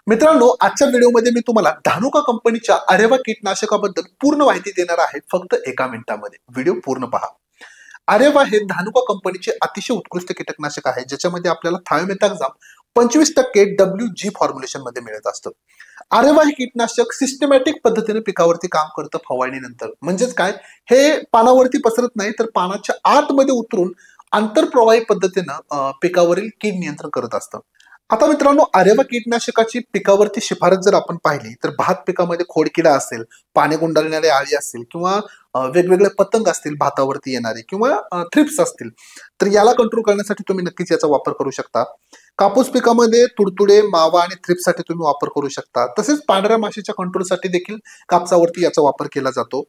मित्रांनो, आजच्या व्हिडिओमध्ये मी तुम्हाला धानुका कंपनीच्या अरेवा कीटनाशकाबद्दल पूर्ण माहिती देणार आहे फक्त 1 मिनिटामध्ये. व्हिडिओ पूर्ण पहा. अरेवा हे धानुका कंपनीचे अतिशय उत्कृष्ट कीटकनाशक आहे, ज्याच्यामध्ये आपल्याला थायोमेथाक्झाम 25% WG फॉर्म्युलेशन मध्ये मिळत असतं. अरेवा हे कीटनाशक सिस्टमॅटिक पद्धतीने पिकावरती काम करतं फवारणीनंतर. म्हणजेच काय, हे पानावरती पसरत नाही, तर पानाच्या आतमध्ये उतरून आंतरप्रवाही पद्धतीनं पिकावरील कीड नियंत्रण करत असतं. आता मित्रांनो, अरेवा कीटनाशकाची पिकावरती शिफारस जर आपण पाहिली तर भात पिकामध्ये खोडकिडा असेल, पाने गुंडाळणारे आळी असतील किंवा वेगवेगळे पतंग असतील भातावरती येणारे किंवा थ्रिप्स असतील, तर याला कंट्रोल करण्यासाठी तुम्ही नक्कीच याचा वापर करू शकता. कापूस पिकामध्ये तुडतुडे, मावा आणि थ्रिप्ससाठी तुम्ही वापर करू शकता. तसेच पांढऱ्या माशीच्या कंट्रोलसाठी देखील कापसावरती याचा वापर केला जातो.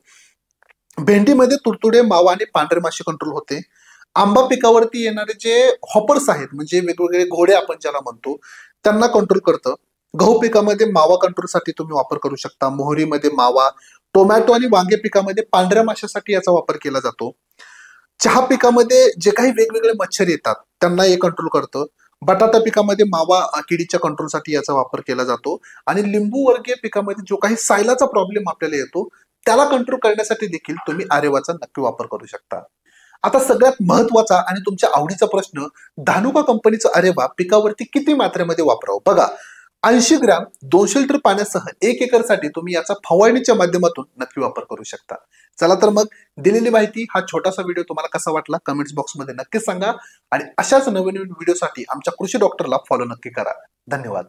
भेंडीमध्ये तुडतुडे, मावा आणि पांढरे माशी कंट्रोल होते. आंबा पिकावरती येणारे जे हॉपर्स आहेत, म्हणजे वेगवेगळे घोडे आपण ज्याला म्हणतो, त्यांना कंट्रोल करतं. गहू पिकामध्ये मावा कंट्रोलसाठी तुम्ही वापर करू शकता. मोहरीमध्ये मावा, टोमॅटो आणि वांगे पिकामध्ये पांढऱ्या माशासाठी याचा वापर केला जातो. चहा पिकामध्ये जे काही वेगवेगळे मच्छर येतात त्यांना हे कंट्रोल करतं. बटाटा पिकामध्ये मावा किडीच्या कंट्रोलसाठी याचा वापर केला जातो. आणि लिंबू वर्गीय पिकामध्ये जो काही सायलाचा प्रॉब्लेम आपल्याला येतो त्याला कंट्रोल करण्यासाठी देखील तुम्ही अरेवाचा नक्की वापर करू शकता. आता सगळ्यात महत्वाचा आणि तुमच्या आवडीचा प्रश्न, धानुका कंपनीचं अरेवा पिकावरती किती मात्रेमध्ये वापरावं? बघा, 80 ग्रॅम 200 लिटर पाण्यासह 1 एकरसाठी तुम्ही याचा फवारणीच्या माध्यमातून नक्की वापर करू शकता. चला तर मग, दिलेली माहिती, हा छोटासा व्हिडिओ तुम्हाला कसा वाटला कमेंट्स बॉक्समध्ये नक्की सांगा. आणि अशाच नवीन व्हिडिओसाठी आमच्या कृषी डॉक्टरला फॉलो नक्की करा. धन्यवाद.